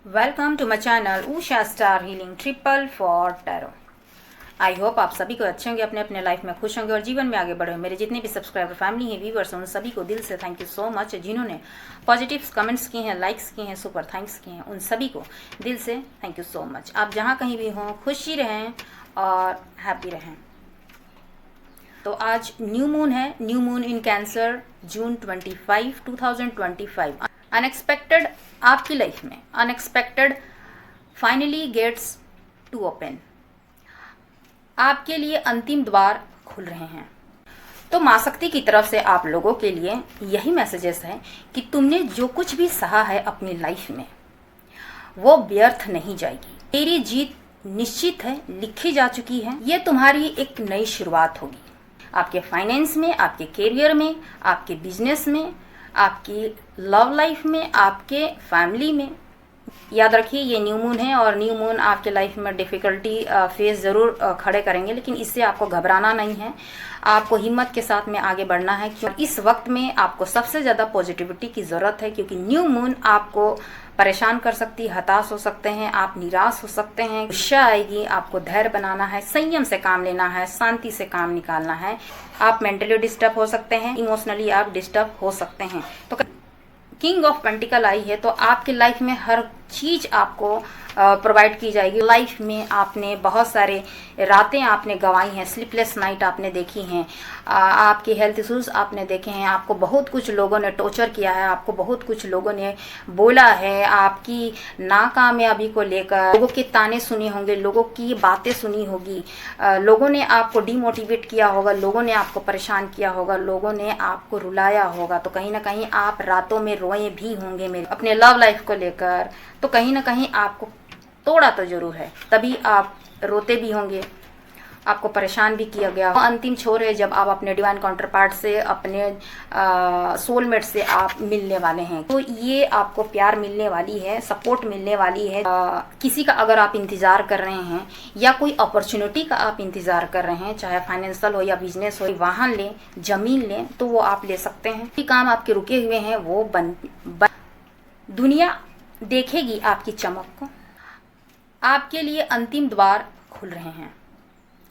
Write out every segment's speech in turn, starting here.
Welcome to my channel Usha star healing triple four tarot. I hope आप सभी को अच्छे होंगे, अपने अपने लाइफ में खुश होंगे और जीवन में आगे बढ़े। मेरे जितने भी सब्सक्राइबर फैमिली हैं, व्यूवर्स हैं, उन सभी को दिल से थैंक यू सो मच। जिन्होंने पॉजिटिव कमेंट्स किए हैं, लाइक्स किए हैं, सुपर थैंक्स किए हैं, उन सभी को दिल से थैंक यू सो मच। आप जहाँ कहीं भी हों, खुशी रहें और हैप्पी रहें। तो आज न्यू मून है, new moon in Cancer, June 25, 2025। Unexpected आपकी लाइफ में unexpected finally gates to open. आपके लिए अंतिम द्वार खुल रहे हैं। तो माँ शक्ति की तरफ से आप लोगों के लिए यही मैसेजेस है कि तुमने जो कुछ भी सहा है अपनी लाइफ में वो व्यर्थ नहीं जाएगी। तेरी जीत निश्चित है, लिखी जा चुकी है। ये तुम्हारी एक नई शुरुआत होगी, आपके फाइनेंस में, आपके करियर में, आपके बिजनेस में, आपकी लव लाइफ में, आपके फैमिली में। याद रखिए ये न्यू मून है और न्यू मून आपके लाइफ में डिफ़िकल्टी फेस ज़रूर खड़े करेंगे, लेकिन इससे आपको घबराना नहीं है। आपको हिम्मत के साथ में आगे बढ़ना है, क्योंकि इस वक्त में आपको सबसे ज़्यादा पॉजिटिविटी की ज़रूरत है। क्योंकि न्यू मून आपको परेशान कर सकती है, हताश हो सकते हैं, आप निराश हो सकते हैं, गुस्सा आएगी। आपको धैर्य बनाना है, संयम से काम लेना है, शांति से काम निकालना है। आप मेंटली डिस्टर्ब हो सकते हैं, इमोशनली आप डिस्टर्ब हो सकते हैं। तो किंग ऑफ पेंटिकल आई है, तो आपकी लाइफ में हर चीज़ आपको प्रोवाइड की जाएगी। लाइफ में आपने बहुत सारे रातें आपने गंवाई हैं, स्लीपलेस नाइट आपने देखी हैं, आपके हेल्थ इश्यूज आपने देखे हैं, आपको बहुत कुछ लोगों ने टॉर्चर किया है, आपको बहुत कुछ लोगों ने बोला है, आपकी नाकामयाबी को लेकर लोगों के ताने सुने होंगे, लोगों की बातें सुनी होगी, लोगों ने आपको डिमोटिवेट किया होगा, लोगों ने आपको परेशान किया होगा, लोगों ने आपको रुलाया होगा। तो कहीं ना कहीं आप रातों में रोए भी होंगे मेरे अपने लव लाइफ को लेकर। तो कहीं ना कहीं आपको तोड़ा तो जरूर है, तभी आप रोते भी होंगे, आपको परेशान भी किया गया। अंतिम छोर है जब आप अपने डिवाइन काउंटर पार्ट से, अपने सोलमेट से आप मिलने वाले हैं। तो ये आपको प्यार मिलने वाली है, सपोर्ट मिलने वाली है। किसी का अगर आप इंतज़ार कर रहे हैं या कोई अपॉर्चुनिटी का आप इंतज़ार कर रहे हैं, चाहे फाइनेंशियल हो या बिजनेस हो, वाहन लें, जमीन लें, तो वो आप ले सकते हैं। ये काम आपके रुके हुए हैं वो दुनिया देखेगी आपकी चमक को। आपके लिए अंतिम द्वार खुल रहे हैं।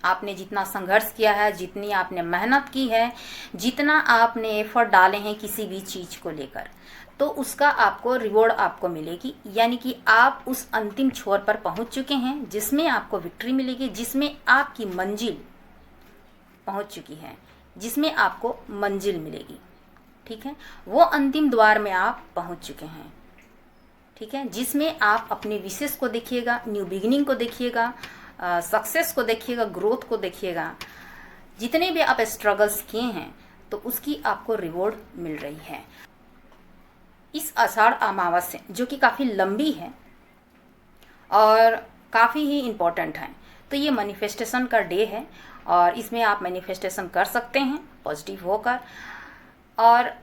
आपने जितना संघर्ष किया है, जितनी आपने मेहनत की है, जितना आपने एफर्ट डाले हैं किसी भी चीज़ को लेकर, तो उसका आपको रिवॉर्ड आपको मिलेगी। यानी कि आप उस अंतिम छोर पर पहुंच चुके हैं जिसमें आपको विक्ट्री मिलेगी, जिसमें आपकी मंजिल पहुंच चुकी है, जिसमें आपको मंजिल मिलेगी। ठीक है, वो अंतिम द्वार में आप पहुंच चुके हैं। ठीक है, जिसमें आप अपने विशेष को देखिएगा, न्यू बिगिनिंग को देखिएगा, सक्सेस को देखिएगा, ग्रोथ को देखिएगा। जितने भी आप स्ट्रगल्स किए हैं तो उसकी आपको रिवॉर्ड मिल रही है। इस आषाढ़ अमावस्या जो कि काफ़ी लंबी है और काफ़ी ही इम्पोर्टेंट है, तो ये मैनिफेस्टेशन का डे है और इसमें आप मैनिफेस्टेशन कर सकते हैं पॉजिटिव होकर। और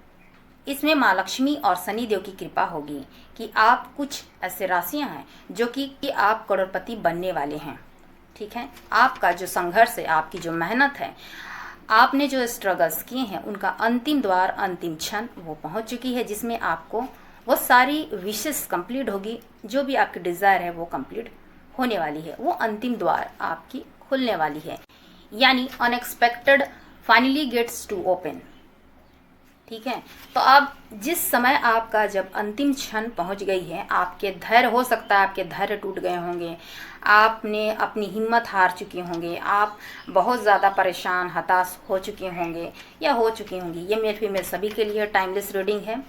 इसमें माँ लक्ष्मी और शनि देव की कृपा होगी कि आप कुछ ऐसे राशियां हैं जो कि आप करोड़पति बनने वाले हैं। ठीक है, आपका जो संघर्ष है, आपकी जो मेहनत है, आपने जो स्ट्रगल्स किए हैं, उनका अंतिम द्वार, अंतिम क्षण वो पहुंच चुकी है, जिसमें आपको वो सारी विशेष कंप्लीट होगी। जो भी आपकी डिज़ायर है वो कंप्लीट होने वाली है, वो अंतिम द्वार आपकी खुलने वाली है। यानी unexpected finally gates to open. ठीक है, तो अब जिस समय आपका जब अंतिम क्षण पहुंच गई है, आपके धैर्य, हो सकता है आपके धैर्य टूट गए होंगे, आपने अपनी हिम्मत हार चुके होंगे, आप बहुत ज़्यादा परेशान, हताश हो चुके होंगे या हो चुकी होंगी। ये मेल फीमेल सभी के लिए टाइमलेस रीडिंग है,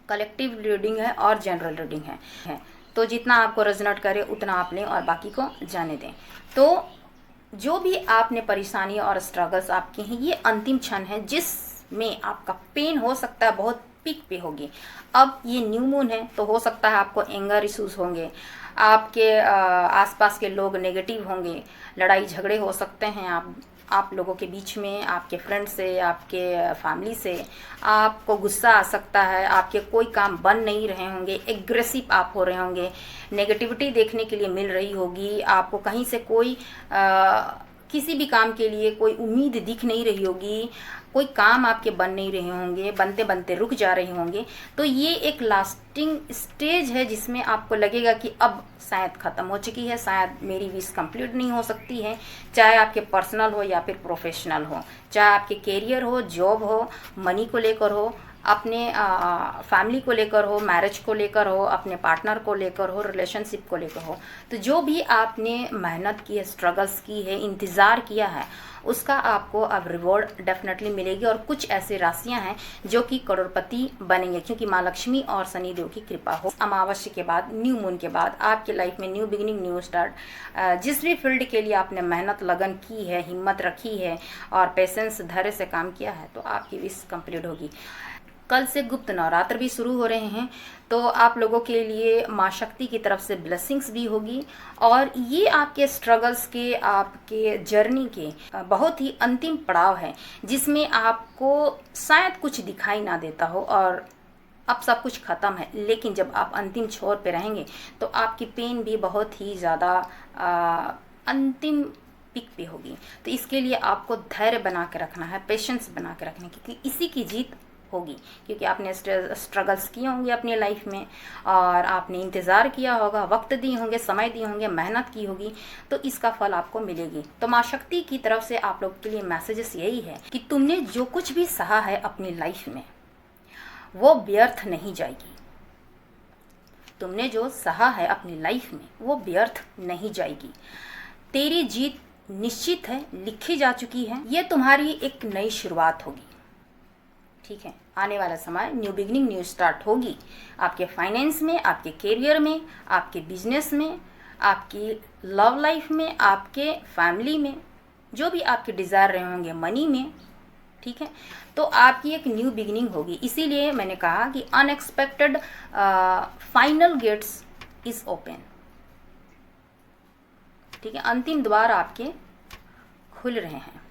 कलेक्टिव रीडिंग है और जनरल रीडिंग है। तो जितना आपको रेजोनेट करे उतना आप लें और बाकी को जाने दें। तो जो भी आपने परेशानी और स्ट्रगल्स आपके हैं, ये अंतिम क्षण है जिसमें आपका पेन हो सकता है बहुत पीक पे होगी। अब ये न्यू मून है तो हो सकता है आपको एंगर इश्यूज होंगे, आपके आसपास के लोग नेगेटिव होंगे, लड़ाई झगड़े हो सकते हैं आप लोगों के बीच में, आपके फ्रेंड से, आपके फैमिली से। आपको गुस्सा आ सकता है, आपके कोई काम बन नहीं रहे होंगे, एग्रेसिव आप हो रहे होंगे, नेगेटिविटी देखने के लिए मिल रही होगी, आपको कहीं से कोई किसी भी काम के लिए कोई उम्मीद दिख नहीं रही होगी, कोई काम आपके बन नहीं रहे होंगे, बनते बनते रुक जा रहे होंगे, तो ये एक लास्टिंग स्टेज है जिसमें आपको लगेगा कि अब शायद ख़त्म हो चुकी है, शायद मेरी विश कंप्लीट नहीं हो सकती है। चाहे आपके पर्सनल हो या फिर प्रोफेशनल हो, चाहे आपके कैरियर हो, जॉब हो, मनी को लेकर हो, अपने फैमिली को लेकर हो, मैरिज को लेकर हो, अपने पार्टनर को लेकर हो, रिलेशनशिप को लेकर हो, तो जो भी आपने मेहनत की है, स्ट्रगल्स की है, इंतज़ार किया है, उसका आपको अब रिवॉर्ड डेफिनेटली मिलेगी। और कुछ ऐसी राशियां हैं जो कि करोड़पति बनेंगे, क्योंकि माँ लक्ष्मी और शनिदेव की कृपा हो। अमावस्या के बाद, न्यू मून के बाद आपकी लाइफ में न्यू बिगिनिंग, न्यू स्टार्ट। जिस भी फील्ड के लिए आपने मेहनत लगन की है, हिम्मत रखी है और पेशेंस धैर्य से काम किया है, तो आपकी विश कंप्लीट होगी। कल से गुप्त नवरात्र भी शुरू हो रहे हैं, तो आप लोगों के लिए माँ शक्ति की तरफ से ब्लेसिंग्स भी होगी। और ये आपके स्ट्रगल्स के, आपके जर्नी के बहुत ही अंतिम पड़ाव है, जिसमें आपको शायद कुछ दिखाई ना देता हो और अब सब कुछ ख़त्म है, लेकिन जब आप अंतिम छोर पे रहेंगे तो आपकी पेन भी बहुत ही ज़्यादा अंतिम पिक पे होगी। तो इसके लिए आपको धैर्य बना के रखना है, पेशेंस बना के रखना है, क्योंकि इसी की जीत होगी। क्योंकि आपने स्ट्रगल्स किए होंगे अपनी लाइफ में और आपने इंतज़ार किया होगा, वक्त दिए होंगे, समय दिए होंगे, मेहनत की होगी, तो इसका फल आपको मिलेगी। तो माँ शक्ति की तरफ से आप लोग के लिए मैसेजेस यही है कि तुमने जो कुछ भी सहा है अपनी लाइफ में वो व्यर्थ नहीं जाएगी। तुमने जो सहा है अपनी लाइफ में वो व्यर्थ नहीं जाएगी। तेरी जीत निश्चित है, लिखी जा चुकी है। ये तुम्हारी एक नई शुरुआत होगी, ठीक है। आने वाला समय न्यू बिगनिंग, न्यू स्टार्ट होगी आपके फाइनेंस में, आपके करियर में, आपके बिजनेस में, आपकी लव लाइफ में, आपके फैमिली में, जो भी आपके डिज़ायर रहे होंगे, मनी में, ठीक है। तो आपकी एक न्यू बिगनिंग होगी। इसीलिए मैंने कहा कि unexpected final gates is open, ठीक है। अंतिम द्वार आपके खुल रहे हैं,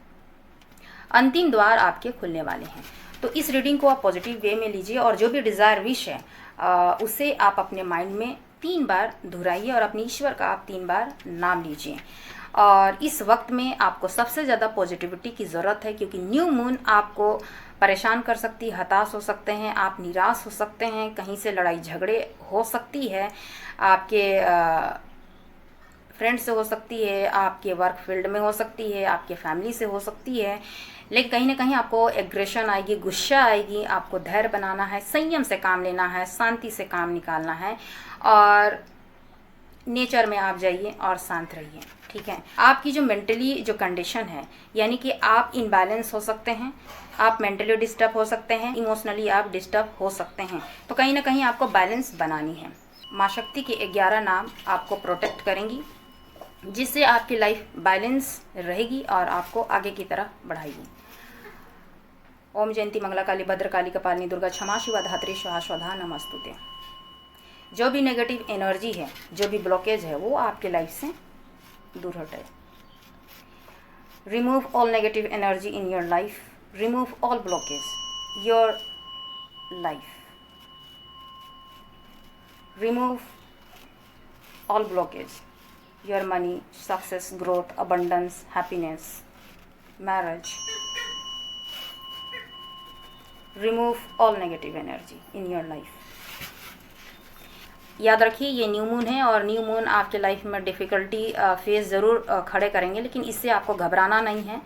अंतिम द्वार आपके खुलने वाले हैं। तो इस रीडिंग को आप पॉजिटिव वे में लीजिए और जो भी डिज़ायर विश है उसे आप अपने माइंड में 3 बार दोहराइए और अपने ईश्वर का आप 3 बार नाम लीजिए। और इस वक्त में आपको सबसे ज़्यादा पॉजिटिविटी की ज़रूरत है, क्योंकि न्यू मून आपको परेशान कर सकती है, हताश हो सकते हैं, आप निराश हो सकते हैं, कहीं से लड़ाई झगड़े हो सकती है, आपके फ्रेंड से हो सकती है, आपके वर्क फील्ड में हो सकती है, आपके फैमिली से हो सकती है। लेकिन कहीं ना कहीं आपको एग्रेशन आएगी, गुस्सा आएगी। आपको धैर्य बनाना है, संयम से काम लेना है, शांति से काम निकालना है और नेचर में आप जाइए और शांत रहिए, ठीक है। आपकी जो मेंटली जो कंडीशन है, यानी कि आप इनबैलेंस हो सकते हैं, आप मेंटली डिस्टर्ब हो सकते हैं, इमोशनली आप डिस्टर्ब हो सकते हैं। तो कहीं ना कहीं आपको बैलेंस बनानी है। माँ शक्ति के 11 नाम आपको प्रोटेक्ट करेंगी, जिससे आपकी लाइफ बैलेंस रहेगी और आपको आगे की तरफ बढ़ाएगी। ओम जयंती मंगला काली भद्रकाली कपालिनी दुर्गा क्षमा शिवा धात्री स्वाहा स्वधा नमस्तुते। जो भी नेगेटिव एनर्जी है, जो भी ब्लॉकेज है, वो आपके लाइफ से दूर हटे। Remove all negative energy in your life, remove all blockage your life, remove all blockage your money, success, growth, abundance, happiness, marriage. Remove all negative energy in your life. याद रखिए ये new moon है और new moon आपके life में difficulty face ज़रूर खड़े करेंगे, लेकिन इससे आपको घबराना नहीं है।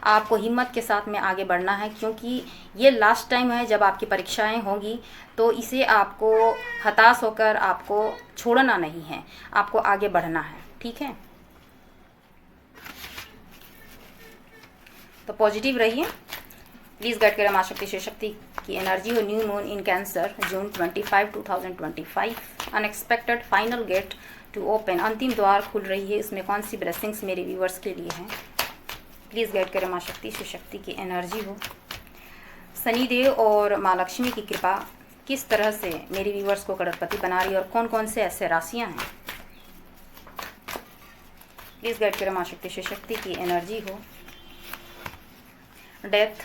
आपको हिम्मत के साथ में आगे बढ़ना है, क्योंकि ये लास्ट टाइम है जब आपकी परीक्षाएं होंगी। तो इसे आपको हताश होकर आपको छोड़ना नहीं है, आपको आगे बढ़ना है, ठीक है। तो पॉजिटिव रहिए। प्लीज़ गाइड करें माँ शक्ति शिव शक्ति की एनर्जी हो। New moon in Cancer, June 25, 2025। Unexpected final gate to open, अंतिम द्वार खुल रही है। इसमें कौन सी ब्लेसिंग्स मेरे व्यूवर्स के लिए हैं? प्लीज़ गाइड करें माँ शक्ति शिव शक्ति की एनर्जी हो। शनिदेव और माँ लक्ष्मी की कृपा किस तरह से मेरे व्यूवर्स को करोड़पति बना रही है और कौन कौन से ऐसे राशियाँ हैं? प्लीज़ गाइड करें माँ शक्ति शिव शक्ति की एनर्जी हो। डेथ,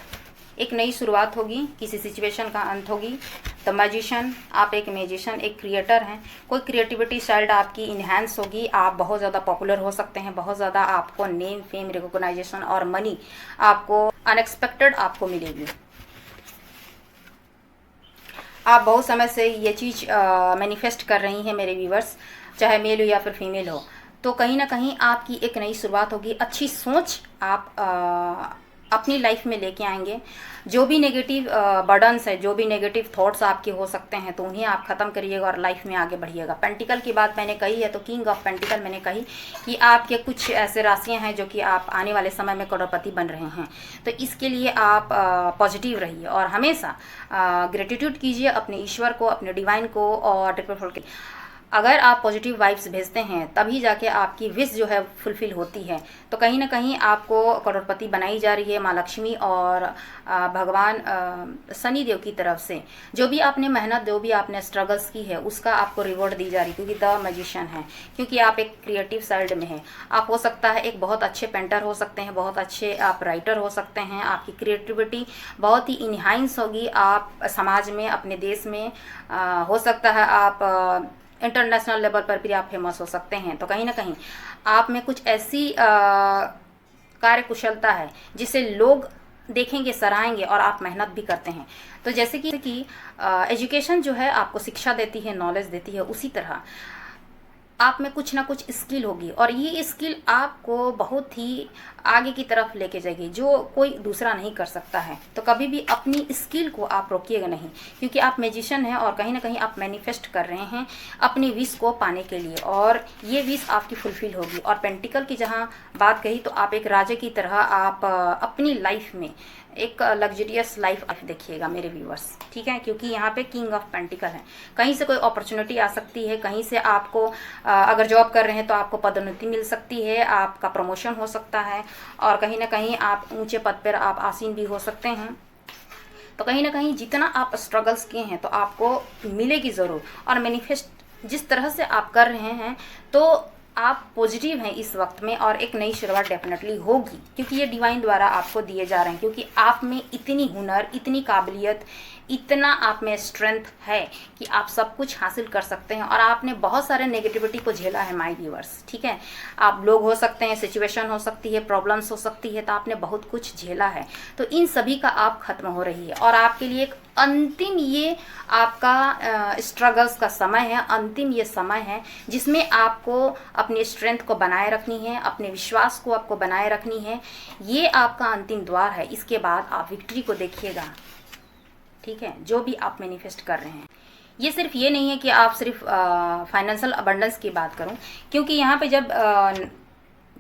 एक नई शुरुआत होगी, किसी सिचुएशन का अंत होगी। द मैजिशियन, आप एक मैजिशियन, एक क्रिएटर हैं। कोई क्रिएटिविटी साइड आपकी इन्हांस होगी, आप बहुत ज़्यादा पॉपुलर हो सकते हैं, बहुत ज़्यादा आपको नेम, फेम, रिकॉग्नाइजेशन और मनी आपको अनएक्सपेक्टेड आपको मिलेगी। आप बहुत समय से ये चीज़ मैनिफेस्ट कर रही हैं मेरे व्यूवर्स, चाहे मेल हो या फिर फीमेल हो, तो कहीं ना कहीं आपकी एक नई शुरुआत होगी। अच्छी सोच आप अपनी लाइफ में लेके आएंगे। जो भी नेगेटिव बर्डन्स है, जो भी नेगेटिव थॉट्स आपके हो सकते हैं, तो उन्हें आप ख़त्म करिएगा और लाइफ में आगे बढ़िएगा। पेंटिकल की बात मैंने कही है, तो किंग ऑफ पेंटिकल मैंने कही कि आपके कुछ ऐसे राशियां हैं जो कि आप आने वाले समय में करोड़पति बन रहे हैं। तो इसके लिए आप पॉजिटिव रहिए और हमेशा ग्रेटिट्यूड कीजिए अपने ईश्वर को, अपने डिवाइन को और ट्रिपल फोर के। अगर आप पॉजिटिव वाइब्स भेजते हैं तभी जाके आपकी विश जो है फुलफिल होती है। तो कहीं ना कहीं आपको करोड़पति बनाई जा रही है माँ लक्ष्मी और भगवान शनि देव की तरफ से। जो भी आपने मेहनत, जो भी आपने स्ट्रगल्स की है, उसका आपको रिवॉर्ड दी जा रही है, क्योंकि द मैजिशियन है, क्योंकि आप एक क्रिएटिव साइड में हैं। आप हो सकता है एक बहुत अच्छे पेंटर हो सकते हैं, बहुत अच्छे आप राइटर हो सकते हैं। आपकी क्रिएटिविटी बहुत ही इनहांस होगी आप समाज में, अपने देश में। हो सकता है आप इंटरनेशनल लेवल पर भी आप फेमस हो सकते हैं। तो कहीं ना कहीं आप में कुछ ऐसी कार्यकुशलता है जिसे लोग देखेंगे, सराहेंगे, और आप मेहनत भी करते हैं। तो जैसे कि एजुकेशन जो है आपको शिक्षा देती है, नॉलेज देती है, उसी तरह आप में कुछ ना कुछ स्किल होगी और ये स्किल आपको बहुत ही आगे की तरफ लेके जाएगी, जो कोई दूसरा नहीं कर सकता है। तो कभी भी अपनी स्किल को आप रोकिएगा नहीं, क्योंकि आप मैजिशियन हैं और कहीं ना कहीं आप मैनिफेस्ट कर रहे हैं अपनी विश को पाने के लिए, और ये विश आपकी फुलफिल होगी। और पेंटिकल की जहाँ बात कही, तो आप एक राजा की तरह आप अपनी लाइफ में एक लग्जरियस लाइफ देखिएगा मेरे व्यूअर्स, ठीक है, क्योंकि यहाँ पे किंग ऑफ पेंटिकल है। कहीं से कोई अपॉर्चुनिटी आ सकती है, कहीं से आपको अगर जॉब कर रहे हैं तो आपको पदोन्नति मिल सकती है, आपका प्रमोशन हो सकता है, और कहीं ना कहीं आप ऊंचे पद पर आप आसीन भी हो सकते हैं। तो कहीं ना कहीं जितना आप स्ट्रगल्स किए हैं तो आपको मिलेगी ज़रूर। और मैनिफेस्ट जिस तरह से आप कर रहे हैं, तो आप पॉजिटिव हैं इस वक्त में, और एक नई शुरुआत डेफिनेटली होगी, क्योंकि ये डिवाइन द्वारा आपको दिए जा रहे हैं। क्योंकि आप में इतनी हुनर, इतनी काबिलियत, इतना आप में स्ट्रेंथ है कि आप सब कुछ हासिल कर सकते हैं। और आपने बहुत सारे नेगेटिविटी को झेला है माय व्यूअर्स, ठीक है। आप लोग हो सकते हैं, सिचुएशन हो सकती है, प्रॉब्लम्स हो सकती है, तो आपने बहुत कुछ झेला है। तो इन सभी का आप खत्म हो रही है, और आपके लिए एक अंतिम ये आपका स्ट्रगल्स का समय है, अंतिम ये समय है जिसमें आपको अपनी स्ट्रेंथ को बनाए रखनी है, अपने विश्वास को आपको बनाए रखनी है। ये आपका अंतिम द्वार है। इसके बाद आप विक्ट्री को देखिएगा, ठीक है, जो भी आप मैनिफेस्ट कर रहे हैं। ये सिर्फ ये नहीं है कि आप सिर्फ फाइनेंशियल अबंडेंस की बात करूं, क्योंकि यहाँ पे जब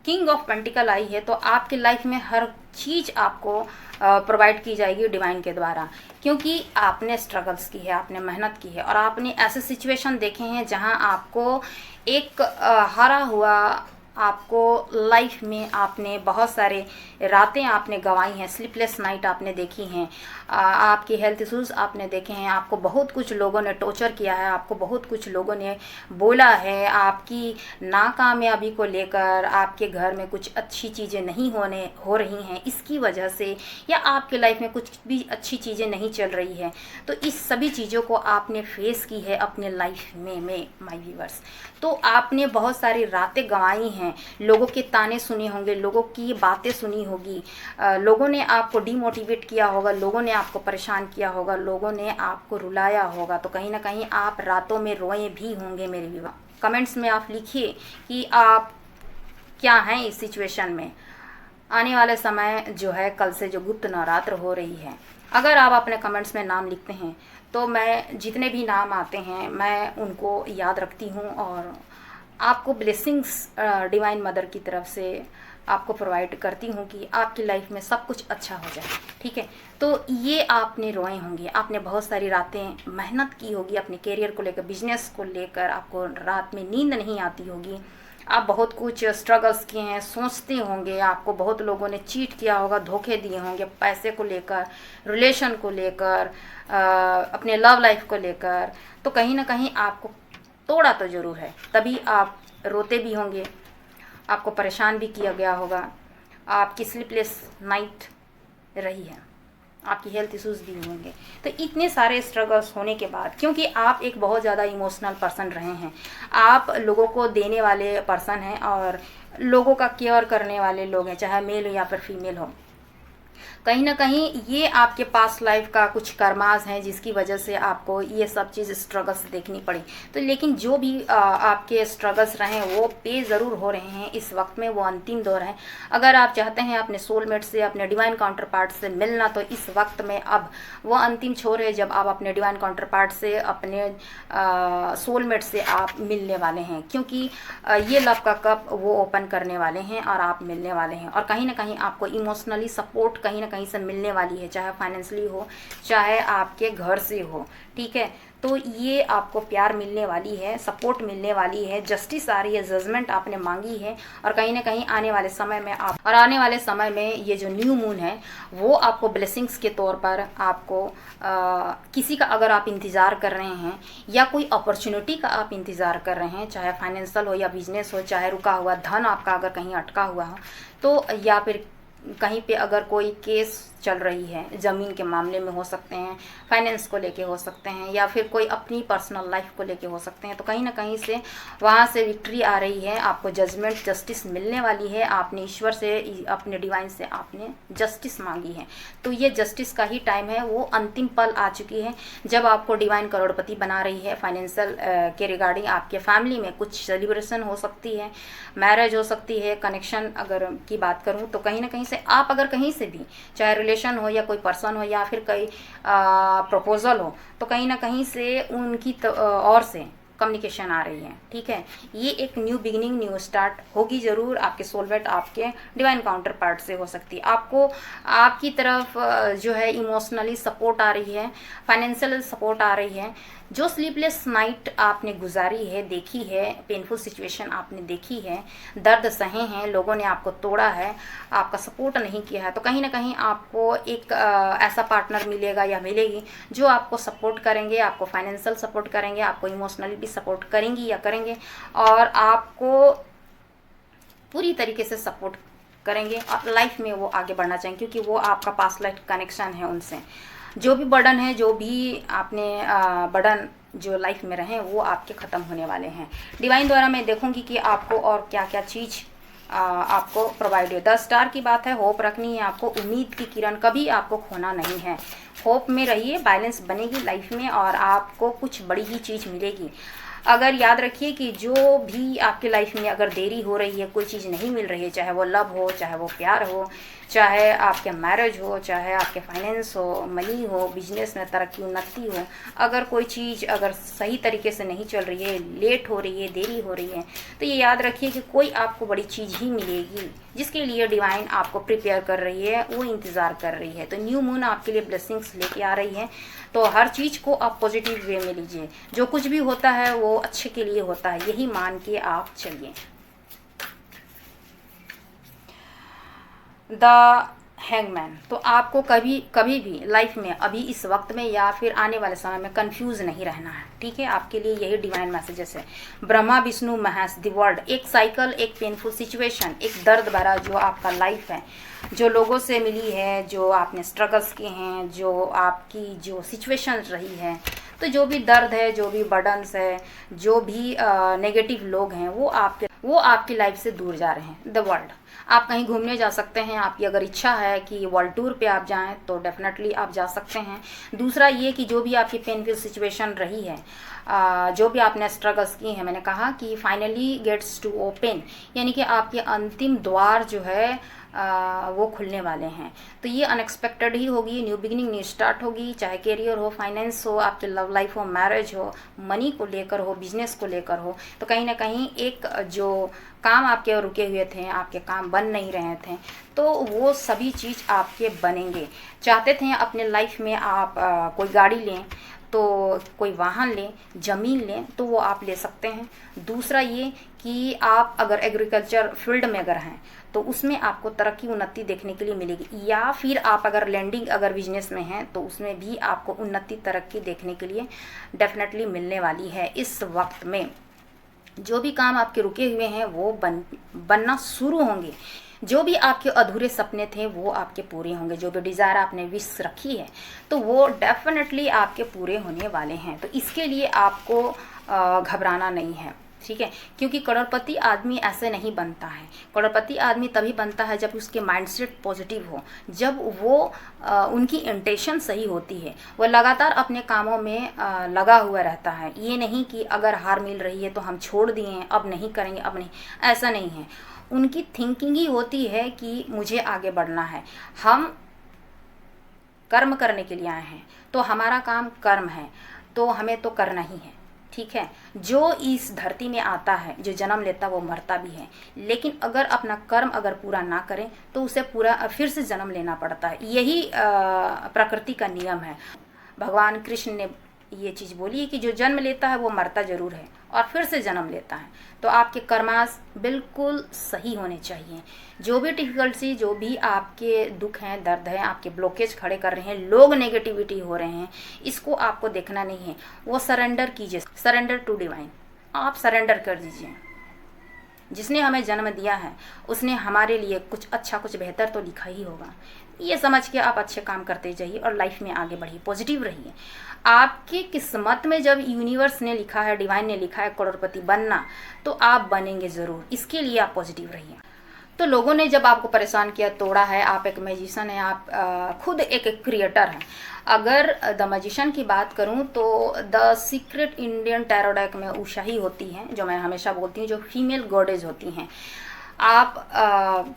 किंग ऑफ पेंटिकल आई है तो आपकी लाइफ में हर चीज़ आपको प्रोवाइड की जाएगी डिवाइन के द्वारा, क्योंकि आपने स्ट्रगल्स की है, आपने मेहनत की है, और आपने ऐसे सिचुएशन देखे हैं जहां आपको एक हारा हुआ, आपको लाइफ में आपने बहुत सारे रातें आपने गंवाई हैं, स्लीपलेस नाइट आपने देखी हैं, आपके हेल्थ इश्यूज़ आपने देखे हैं, आपको बहुत कुछ लोगों ने टॉर्चर किया है, आपको बहुत कुछ लोगों ने बोला है, आपकी नाकामयाबी को लेकर आपके घर में कुछ अच्छी चीज़ें नहीं हो रही हैं इसकी वजह से, या आपके लाइफ में कुछ भी अच्छी चीज़ें नहीं चल रही है। तो इस सभी चीज़ों को आपने फेस की है अपने लाइफ में माय व्यूअर्स। तो आपने बहुत सारी रातें गंवाई हैं, लोगों के ताने सुने होंगे, लोगों की बातें सुनी होगी, लोगों ने आपको डिमोटिवेट किया होगा, लोगों ने आपको परेशान किया होगा, लोगों ने आपको रुलाया होगा। तो कहीं ना कहीं आप रातों में रोए भी होंगे मेरे विवाह। कमेंट्स में आप लिखिए कि आप क्या हैं इस सिचुएशन में। आने वाले समय जो है, कल से जो गुप्त नवरात्र हो रही है, अगर आप अपने कमेंट्स में नाम लिखते हैं तो मैं जितने भी नाम आते हैं मैं उनको याद रखती हूँ, और आपको ब्लेसिंग्स डिवाइन मदर की तरफ से आपको प्रोवाइड करती हूँ कि आपकी लाइफ में सब कुछ अच्छा हो जाए, ठीक है। तो ये आपने रोए होंगे, आपने बहुत सारी रातें मेहनत की होगी अपने करियर को लेकर, बिजनेस को लेकर, आपको रात में नींद नहीं आती होगी, आप बहुत कुछ स्ट्रगल्स किए हैं, सोचते होंगे, आपको बहुत लोगों ने चीट किया होगा, धोखे दिए होंगे पैसे को लेकर, रिलेशन को लेकर, अपने लव लाइफ को लेकर। तो कहीं ना कहीं आपको तोड़ा तो ज़रूर है, तभी आप रोते भी होंगे, आपको परेशान भी किया गया होगा, आपकी स्लीपलेस नाइट रही है, आपकी हेल्थ इश्यूज़ भी होंगे। तो इतने सारे स्ट्रगल्स होने के बाद, क्योंकि आप एक बहुत ज़्यादा इमोशनल पर्सन रहे हैं, आप लोगों को देने वाले पर्सन हैं और लोगों का केयर करने वाले लोग हैं, चाहे मेल हो या फिर फीमेल हो। कहीं ना कहीं ये आपके पास्ट लाइफ का कुछ कर्मास हैं जिसकी वजह से आपको ये सब चीज़ स्ट्रगल्स देखनी पड़ी। तो लेकिन जो भी आपके स्ट्रगल्स रहे वो पे ज़रूर हो रहे हैं इस वक्त में, वो अंतिम दौर है। अगर आप चाहते हैं अपने सोलमेट से, अपने डिवाइन काउंटर पार्ट से मिलना, तो इस वक्त में अब वो अंतिम छोर है जब आप अपने डिवाइन काउंटर पार्ट से, अपने सोलमेट से आप मिलने वाले हैं, क्योंकि ये लव का कप वो ओपन करने वाले हैं और आप मिलने वाले हैं। और कहीं ना कहीं आपको इमोशनली सपोर्ट कहीं ना कहीं से मिलने वाली है, चाहे फाइनेंशियली हो, चाहे आपके घर से हो, ठीक है। तो ये आपको प्यार मिलने वाली है, सपोर्ट मिलने वाली है, जस्टिस आ रही है, जजमेंट आपने मांगी है। और कहीं ना कहीं आने वाले समय में आने वाले समय में ये जो न्यू मून है वो आपको ब्लेसिंग्स के तौर पर आपको किसी का अगर आप इंतज़ार कर रहे हैं या कोई अपॉर्चुनिटी का आप इंतज़ार कर रहे हैं, चाहे फाइनेंशियल हो या बिजनेस हो, चाहे रुका हुआ धन आपका अगर कहीं अटका हुआ हो, तो या फिर कहीं पे अगर कोई केस चल रही है, ज़मीन के मामले में हो सकते हैं, फाइनेंस को लेके हो सकते हैं, या फिर कोई अपनी पर्सनल लाइफ को लेके हो सकते हैं, तो कहीं ना कहीं से वहाँ से विक्ट्री आ रही है, आपको जजमेंट, जस्टिस मिलने वाली है। आपने ईश्वर से, अपने डिवाइन से आपने जस्टिस मांगी है, तो ये जस्टिस का ही टाइम है, वो अंतिम पल आ चुकी है जब आपको डिवाइन करोड़पति बना रही है। फाइनेंशियल के रिगार्डिंग आपके फैमिली में कुछ सेलिब्रेशन हो सकती है, मैरिज हो सकती है, कनेक्शन अगर की बात करूँ तो कहीं ना कहीं से आप अगर कहीं से भी, चाहे रिलेशन हो या कोई पर्सन हो या फिर कोई प्रपोजल हो, तो कहीं ना कहीं से उनकी और से कम्युनिकेशन आ रही है, ठीक है। ये एक न्यू बिगिनिंग, न्यू स्टार्ट होगी ज़रूर। आपके सोलमेट आपके डिवाइन काउंटर पार्ट से हो सकती है। आपको आपकी तरफ जो है इमोशनली सपोर्ट आ रही है, फाइनेंशियल सपोर्ट आ रही है। जो स्लीपलेस नाइट आपने गुजारी है, देखी है, पेनफुल सिचुएशन आपने देखी है, दर्द सहे हैं, लोगों ने आपको तोड़ा है, आपका सपोर्ट नहीं किया है, तो कहीं ना कहीं आपको एक ऐसा पार्टनर मिलेगा या मिलेगी जो आपको सपोर्ट करेंगे, आपको फाइनेंशियल सपोर्ट करेंगे, आपको इमोशनली भी सपोर्ट करेंगी या करेंगे, और आपको पूरी तरीके से सपोर्ट करेंगे और लाइफ में वो आगे बढ़ना चाहेंगे, क्योंकि वो आपका पास्ट लाइफ कनेक्शन है उनसे। जो भी बर्डन है, जो भी आपने बर्डन जो लाइफ में रहे, वो आपके ख़त्म होने वाले हैं। डिवाइन द्वारा मैं देखूंगी कि आपको और क्या क्या चीज़ आपको प्रोवाइड हो। 10 स्टार की बात है, होप रखनी है आपको, उम्मीद की किरण कभी आपको खोना नहीं है। होप में रहिए, बैलेंस बनेगी लाइफ में और आपको कुछ बड़ी ही चीज़ मिलेगी। अगर याद रखिए कि जो भी आपके लाइफ में अगर देरी हो रही है, कोई चीज़ नहीं मिल रही है, चाहे वो लव हो, चाहे वो प्यार हो, चाहे आपके मैरिज हो, चाहे आपके फाइनेंस हो, मनी हो, बिजनेस में तरक्की, उन्नति हो, अगर कोई चीज़ अगर सही तरीके से नहीं चल रही है, लेट हो रही है, देरी हो रही है, तो ये याद रखिए कि कोई आपको बड़ी चीज़ ही मिलेगी जिसके लिए डिवाइन आपको प्रिपेयर कर रही है, वो इंतज़ार कर रही है। तो न्यू मून आपके लिए ब्लेसिंग्स लेके आ रही है, तो हर चीज़ को आप पॉजिटिव वे में लीजिए। जो कुछ भी होता है वो अच्छे के लिए होता है, यही मान के आप चलिए। द हैंगमैन, तो आपको कभी भी लाइफ में, अभी इस वक्त में या फिर आने वाले समय में कंफ्यूज नहीं रहना है, ठीक है। आपके लिए यही डिवाइन मैसेजेस है। ब्रह्मा, विष्णु, महेश, द वर्ल्ड, एक साइकिल, एक पेनफुल सिचुएशन, एक दर्द भरा जो आपका लाइफ है, जो लोगों से मिली है, जो आपने स्ट्रगल्स किए हैं, जो आपकी जो सिचुएशन रही है, तो जो भी दर्द है, जो भी बर्डन्स है, जो भी नेगेटिव लोग हैं, वो आपकी लाइफ से दूर जा रहे हैं। द वर्ल्ड, आप कहीं घूमने जा सकते हैं, आपकी अगर इच्छा है कि वर्ल्ड टूर पे आप जाएं तो डेफिनेटली आप जा सकते हैं। दूसरा ये कि जो भी आपकी पेनफुल सिचुएशन रही है, जो भी आपने स्ट्रगल्स की हैं, मैंने कहा कि फाइनली गेट्स टू ओपन, यानी कि आपके अंतिम द्वार जो है वो खुलने वाले हैं। तो ये अनएक्सपेक्टेड ही होगी, न्यू बिगिनिंग, न्यू स्टार्ट होगी, चाहे करियर हो, फाइनेंस हो, आपके लव लाइफ हो, मैरिज हो, मनी को लेकर हो, बिजनेस को लेकर हो, तो कहीं ना कहीं एक जो काम आपके रुके हुए थे, आपके काम बन नहीं रहे थे, तो वो सभी चीज़ आपके बनेंगे। चाहते थे अपने लाइफ में आप कोई गाड़ी लें, तो कोई वाहन लें, ज़मीन लें, तो वो आप ले सकते हैं। दूसरा ये कि आप अगर एग्रीकल्चर फील्ड में अगर हैं तो उसमें आपको तरक्की, उन्नति देखने के लिए मिलेगी, या फिर आप अगर लैंडिंग अगर बिजनेस में हैं तो उसमें भी आपको उन्नति, तरक्की देखने के लिए डेफिनेटली मिलने वाली है। इस वक्त में जो भी काम आपके रुके हुए हैं वो बनना शुरू होंगे। जो भी आपके अधूरे सपने थे वो आपके पूरे होंगे। जो भी डिज़ायर आपने विश रखी है तो वो डेफिनेटली आपके पूरे होने वाले हैं। तो इसके लिए आपको घबराना नहीं है। ठीक है, क्योंकि करोड़पति आदमी ऐसे नहीं बनता है। करोड़पति आदमी तभी बनता है जब उसके माइंडसेट पॉजिटिव हो, जब वो उनकी इंटेंशन सही होती है, वो लगातार अपने कामों में लगा हुआ रहता है। ये नहीं कि अगर हार मिल रही है तो हम छोड़ दिए, अब नहीं करेंगे, अब नहीं, ऐसा नहीं है। उनकी थिंकिंग ही होती है कि मुझे आगे बढ़ना है, हम कर्म करने के लिए आए हैं, तो हमारा काम कर्म है, तो हमें तो करना ही है। ठीक है, जो इस धरती में आता है, जो जन्म लेता वो मरता भी है, लेकिन अगर अपना कर्म अगर पूरा ना करें तो उसे पूरा फिर से जन्म लेना पड़ता है। यही प्रकृति का नियम है। भगवान कृष्ण ने ये चीज़ बोली है कि जो जन्म लेता है वो मरता जरूर है और फिर से जन्म लेता है। तो आपके कर्मास बिल्कुल सही होने चाहिए। जो भी डिफिकल्टी, जो भी आपके दुख हैं, दर्द हैं, आपके ब्लॉकेज खड़े कर रहे हैं, लोग नेगेटिविटी हो रहे हैं, इसको आपको देखना नहीं है। वो सरेंडर कीजिए, सरेंडर टू डिवाइन। आप सरेंडर कर दीजिए। जिसने हमें जन्म दिया है उसने हमारे लिए कुछ अच्छा, कुछ बेहतर तो लिखा ही होगा। ये समझ के आप अच्छे काम करते जाइए और लाइफ में आगे बढ़िए, पॉजिटिव रहिए। आपकी किस्मत में जब यूनिवर्स ने लिखा है, डिवाइन ने लिखा है करोड़पति बनना, तो आप बनेंगे ज़रूर। इसके लिए आप पॉजिटिव रहिए। तो लोगों ने जब आपको परेशान किया, तोड़ा है, आप एक मैजिशियन हैं, आप खुद एक क्रिएटर हैं। अगर द मैजिशियन की बात करूं तो the secret Indian tarot deck में उषा ही होती हैं, जो मैं हमेशा बोलती हूँ, जो फीमेल गॉडेज होती हैं। आप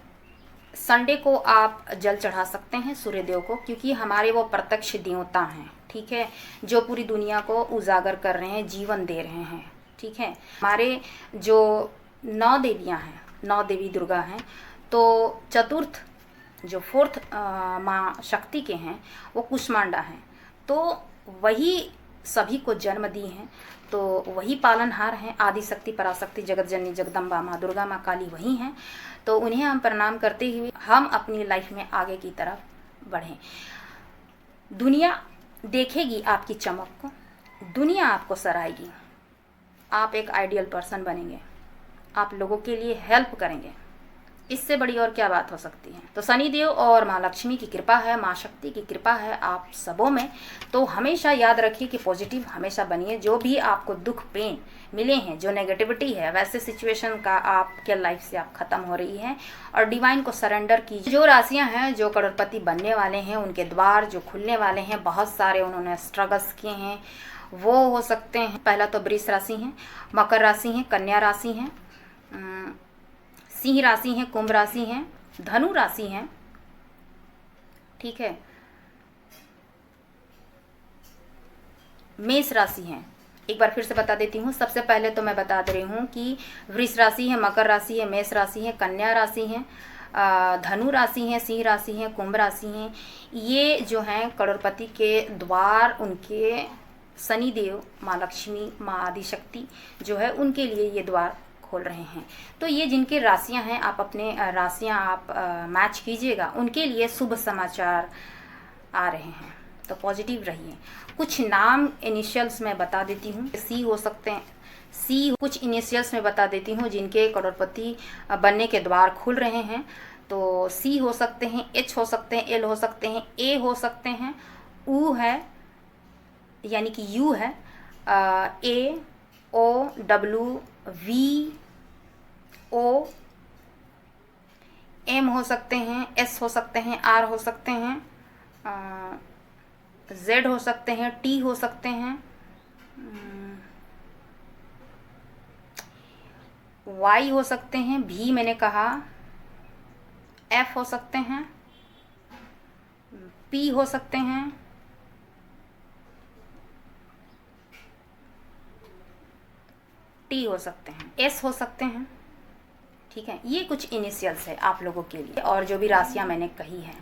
संडे को आप जल चढ़ा सकते हैं सूर्यदेव को, क्योंकि हमारे वो प्रत्यक्ष देवता हैं। ठीक है, जो पूरी दुनिया को उजागर कर रहे हैं, जीवन दे रहे हैं। ठीक है, हमारे जो 9 देवियां हैं, 9 देवी दुर्गा हैं, तो चतुर्थ जो 4th माँ शक्ति के हैं वो कुष्मांडा हैं। तो वही सभी को जन्म दी हैं, तो वही पालनहार हैं। आदि शक्ति, पराशक्ति, जगत जननी, जगदम्बा माँ, दुर्गा माँ, काली वही हैं। तो उन्हें हम प्रणाम करते हुए हम अपनी लाइफ में आगे की तरफ बढ़ें। दुनिया देखेगी आपकी चमक को, दुनिया आपको सराहेगी। आप एक आइडियल पर्सन बनेंगे, आप लोगों के लिए हेल्प करेंगे। इससे बड़ी और क्या बात हो सकती है। तो शनिदेव और माँ लक्ष्मी की कृपा है, माँ शक्ति की कृपा है आप सबों में। तो हमेशा याद रखिए कि पॉजिटिव हमेशा बनिए। जो भी आपको दुख, पेन मिले हैं, जो नेगेटिविटी है, वैसे सिचुएशन का आपके लाइफ से आप ख़त्म हो रही है और डिवाइन को सरेंडर कीजिए। जो राशियाँ हैं जो करोड़पति बनने वाले हैं, उनके द्वार जो खुलने वाले हैं, बहुत सारे उन्होंने स्ट्रगल्स किए हैं, वो हो सकते हैं। पहला तो वृष राशि है, मकर राशि है, कन्या राशि है, सिंह राशि है, कुंभ राशि है, धनु राशि है। ठीक है, मेष राशि है। एक बार फिर से बता देती हूँ। सबसे पहले तो मैं बता दे रही हूँ कि वृष राशि है, मकर राशि है, मेष राशि है, कन्या राशि है, धनु राशि है, सिंह राशि है, कुंभ राशि है। ये जो हैं करोड़पति के द्वार, उनके शनिदेव, माँ लक्ष्मी, माँ आदिशक्ति जो है, उनके लिए ये द्वार खोल रहे हैं। तो ये जिनके राशियां हैं, आप अपने राशियां आप मैच कीजिएगा, उनके लिए शुभ समाचार आ रहे हैं। तो पॉजिटिव रहिए। कुछ नाम इनिशियल्स में बता देती हूँ। सी हो सकते हैं, सी कुछ इनिशियल्स में बता देती हूँ जिनके करोड़पति बनने के द्वार खुल रहे हैं। तो सी हो सकते हैं, एच हो सकते हैं, एल हो सकते हैं, ए हो सकते हैं, U है यानी कि यू है, A O W V O, M हो सकते हैं, S हो सकते हैं, R हो सकते हैं, Z हो सकते हैं, T हो सकते हैं, Y हो सकते हैं, V मैंने कहा, F हो सकते हैं, P हो सकते हैं, T हो सकते हैं, S हो सकते हैं। ठीक है, ये कुछ इनिशियल्स है आप लोगों के लिए। और जो भी राशियां मैंने कही हैं,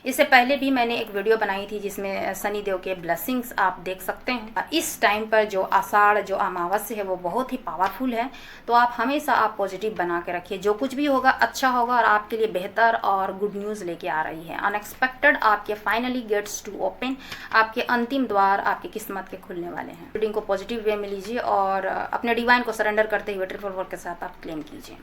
इससे पहले भी मैंने एक वीडियो बनाई थी जिसमें शनिदेव के ब्लेसिंग्स आप देख सकते हैं। इस टाइम पर जो आषाढ़, जो अमावस्या है, वो बहुत ही पावरफुल है। तो आप हमेशा आप पॉजिटिव बना के रखिए। जो कुछ भी होगा अच्छा होगा और आपके लिए बेहतर और गुड न्यूज़ लेके आ रही है। अनएक्सपेक्टेड आपके फाइनली गेट्स टू ओपन, आपके अंतिम द्वार आपकी किस्मत के खुलने वाले हैं। रीडिंग को पॉजिटिव वे में लीजिए और अपने डिवाइन को सरेंडर करते हुए 444 के साथ आप क्लेम कीजिए।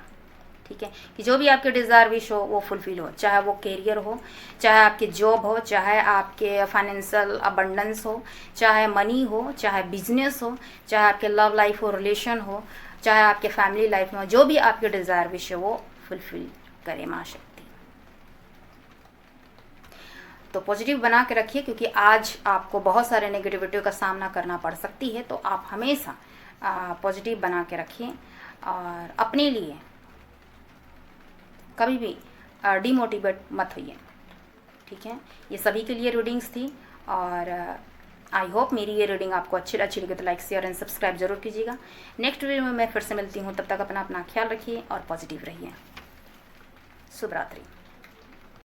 ठीक है, कि जो भी आपके डिज़ायर विश हो वो फुलफिल हो, चाहे वो कैरियर हो, चाहे आपकी जॉब हो, चाहे आपके फाइनेंशियल अबंडेंस हो, चाहे मनी हो, चाहे बिजनेस हो, चाहे आपके लव लाइफ हो, रिलेशन हो, चाहे आपके फैमिली लाइफ में जो भी आपके डिज़ायर विश है वो फुलफिल करे माँ शक्ति। तो पॉजिटिव बना के रखिए, क्योंकि आज आपको बहुत सारे नेगेटिविटी का सामना करना पड़ सकती है। तो आप हमेशा पॉजिटिव बना के रखिए और अपने लिए कभी भी डिमोटिवेट मत होइए, ठीक है। ये सभी के लिए रीडिंग्स थी और आई होप मेरी ये रीडिंग आपको अच्छी लगी तो लाइक शेयर एंड सब्सक्राइब जरूर कीजिएगा। नेक्स्ट वीडियो में मैं फिर से मिलती हूँ, तब तक अपना ख्याल रखिए और पॉजिटिव रहिए। शुभ रात्रि।